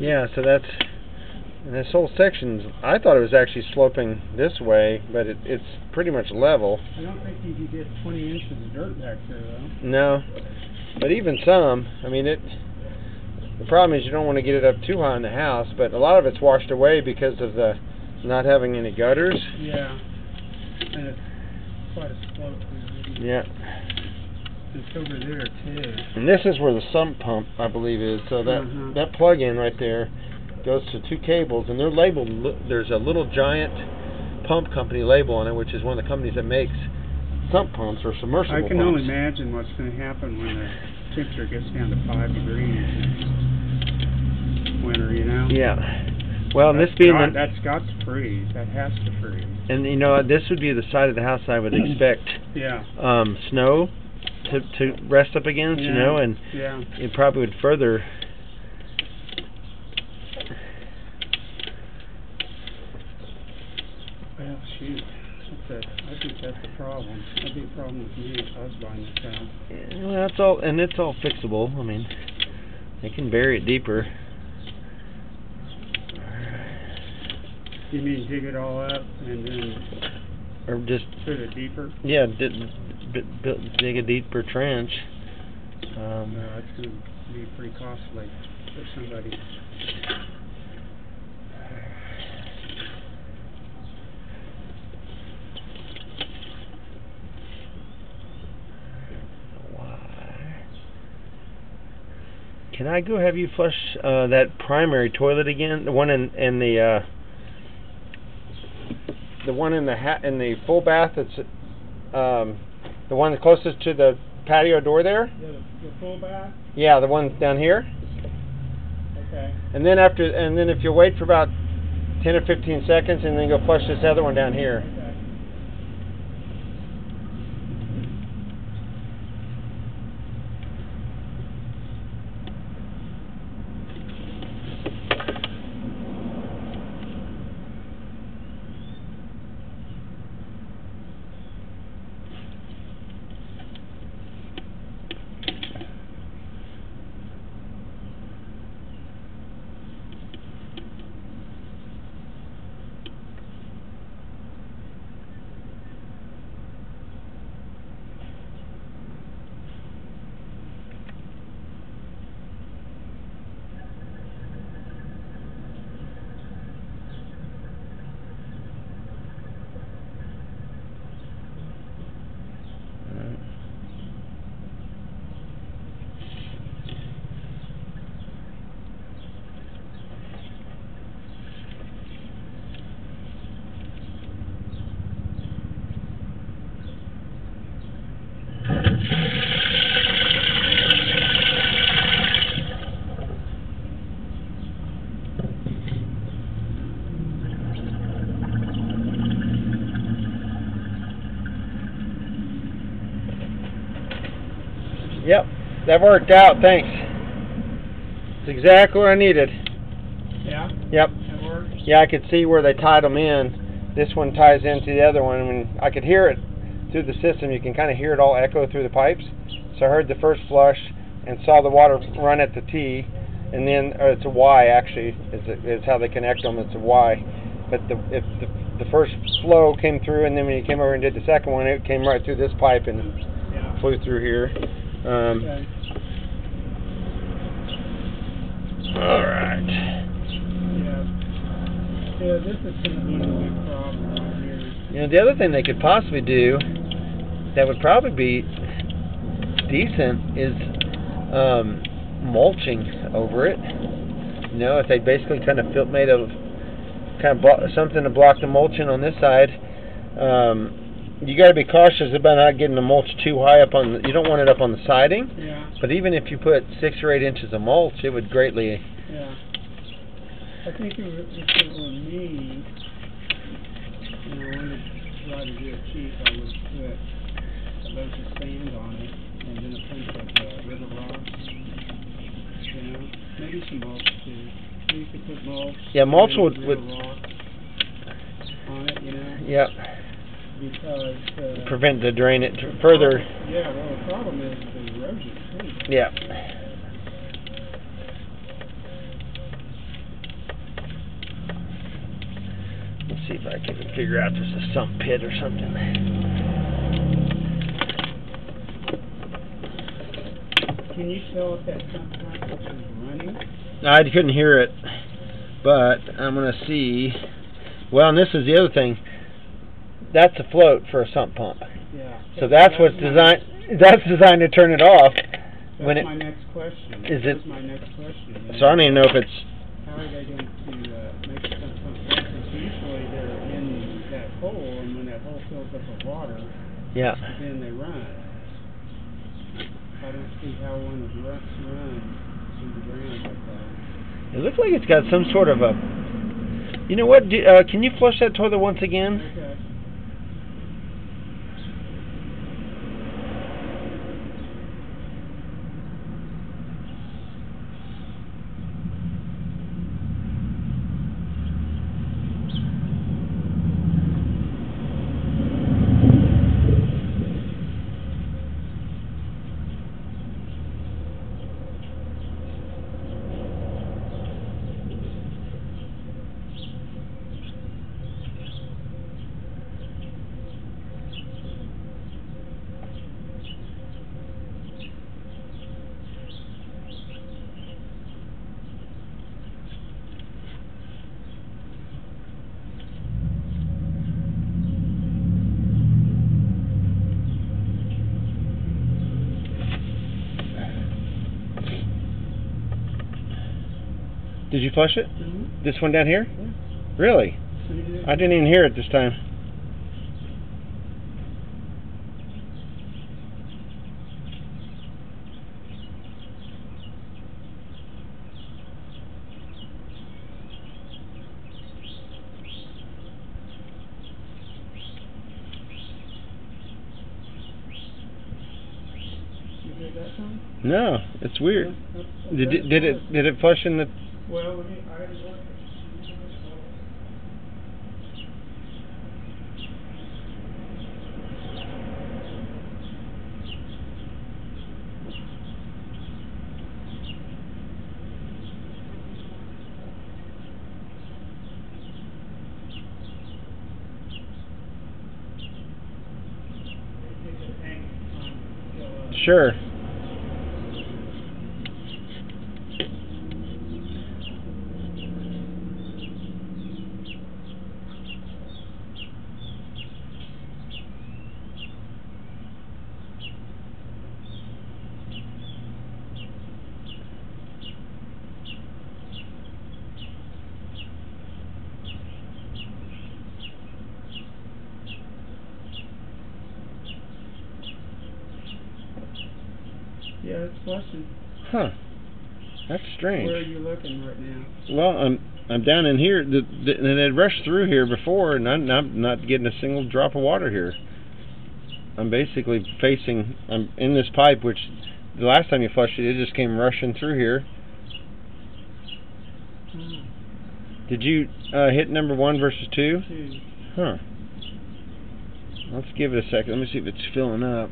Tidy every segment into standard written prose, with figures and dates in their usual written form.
Yeah, so that's, and this whole section, I thought it was actually sloping this way, but it's pretty much level. I don't think you can get 20 inches of dirt back there, though. No, but even some, I mean, the problem is you don't want to get it up too high in the house, but a lot of it's washed away because of the not having any gutters. Yeah, and it's quite a slope. Yeah. It's over there, too. And this is where the sump pump, I believe, is. So that plug-in right there goes to 2 cables, and they're labeled. There's a little giant pump company label on it, which is one of the companies that makes sump pumps or submersible pumps. I can only imagine what's going to happen when the temperature gets down to 5 degrees next winter, you know? Yeah. Well, and this being that's got to freeze. That has to freeze. And you know, this would be the side of the house I would expect. Yeah. Snow to rest up against, you know, and it probably would further. Well, shoot. I think that's the problem. That'd be a problem with me if I was buying this house. Yeah, well, that's all, and it's all fixable. I mean, they can bury it deeper. You mean dig it all up and then, or just put it deeper? Yeah, dig a deeper trench. No, it's going to be pretty costly for somebody. Can I go have you flush that primary toilet again? The one in the one in the full bath. It's the one closest to the patio door there. The full bath. Yeah, the one down here. Okay. And then if you wait for about 10 or 15 seconds, and then go flush this other one down here. Okay. Yep, that worked out. Thanks. It's exactly what I needed. Yeah? Yep. That works? Yeah, I could see where they tied them in. This one ties into the other one. When I could hear it through the system, you can kind of hear it all echo through the pipes. So I heard the first flush and saw the water run at the T, and then it's a Y actually. Is how they connect them. It's a Y. But the first flow came through, and then when you came over and did the second one, it came right through this pipe and flew through here. Okay. All right. Yeah, this is going to be a big problem right here. You know, the other thing they could possibly do that would probably be decent is mulching over it. You know, if they basically kind of made of something to block the mulching on this side. You got to be cautious about not getting the mulch too high up on. You don't want it up on the siding. Yeah. But even if you put 6 or 8 inches of mulch, it would greatly. Yeah. I think if it were me, and I wanted to try to do it cheap, I would put a bunch of sand on it, and then a bunch of river rocks. You know, maybe some mulch too. So you could put mulch. Yeah, mulch would rock on it, you know. Yep. Because prevent the drain it further. Yeah, well, the problem is the erosion too. Yeah. see if I can figure out if this is a sump pit or something. Can you tell if that sump pump is running? I couldn't hear it, but I'm going to see. Well, and this is the other thing. That's a float for a sump pump. Yeah. So that's what's designed. That's designed to turn it off. That's my next question. That's my next question. So I don't even know if it's. How are they going to make the sump pump work? Because usually they're in that hole, and when that hole fills up with water, Yeah. then they run. I don't see how one would run through the ground like that. It looks like it's got some sort of a. You know what? Can you flush that toilet once again? Okay. Did you flush it? Mm-hmm. This one down here? Yeah. Really? I didn't even hear it this time. You heard that sound? No, it's weird. Yeah, Did it flush in the? Well, let me. I already looked. Sure. Yeah, it's flushing. Huh. That's strange. Where are you looking right now? Well, I'm down in here, and it rushed through here before, and I'm not getting a single drop of water here. I'm basically I'm in this pipe, which the last time you flushed it, it just came rushing through here. Did you hit number 1 versus 2? 2. Huh. Let's give it a second. Let me see if it's filling up.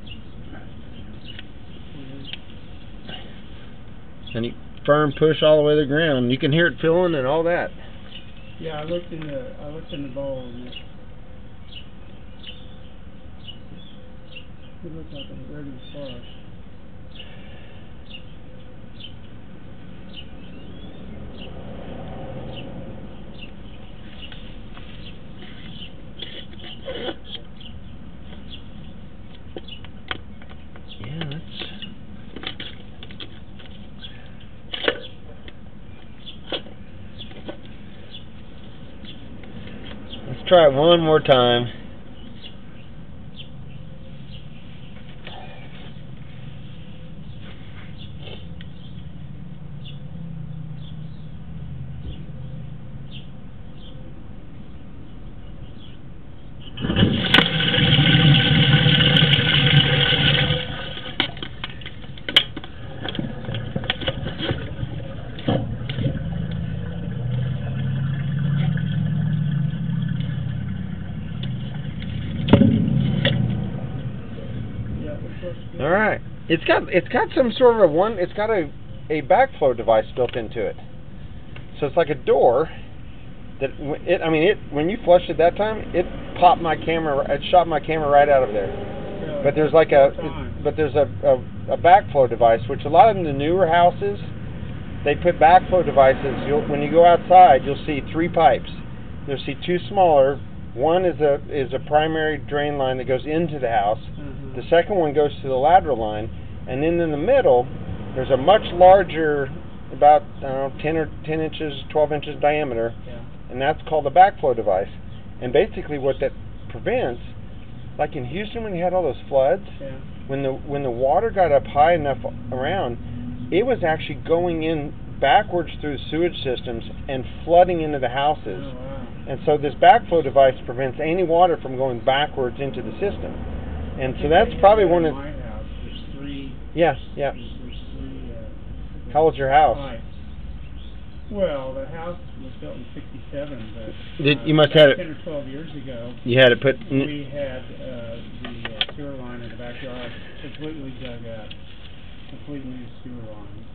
And you firm push all the way to the ground. You can hear it filling and all that. Yeah, I looked in the bowl and it looked like a ready to flush. Yeah, that's. Let's try it one more time. All right, it's got some sort of it's got a backflow device built into it. So it's like a door when you flushed it that time, it popped my camera, it shot my camera right out of there. Yeah, But there's like a backflow device, which a lot of the newer houses, they put backflow devices. When you go outside, you'll see 3 pipes. You'll see 2 smaller. One is a primary drain line that goes into the house. Mm-hmm. The second one goes to the lateral line, and then in the middle, there's a much larger, about 10 inches, 12 inches diameter, and that's called a backflow device. And basically, what that prevents, like in Houston when you had all those floods, when the water got up high enough around, it was actually going in backwards through sewage systems and flooding into the houses. Oh, wow. And so this backflow device prevents any water from going backwards into the system. And so that's probably one of... my house, there's 3... Yeah. There's 3... How old's your house? Pipes. Well, the house was built in '67, but... you must have it... 10 or 12 years ago... You had it put... We had the sewer line in the backyard completely dug up. Completely new sewer line.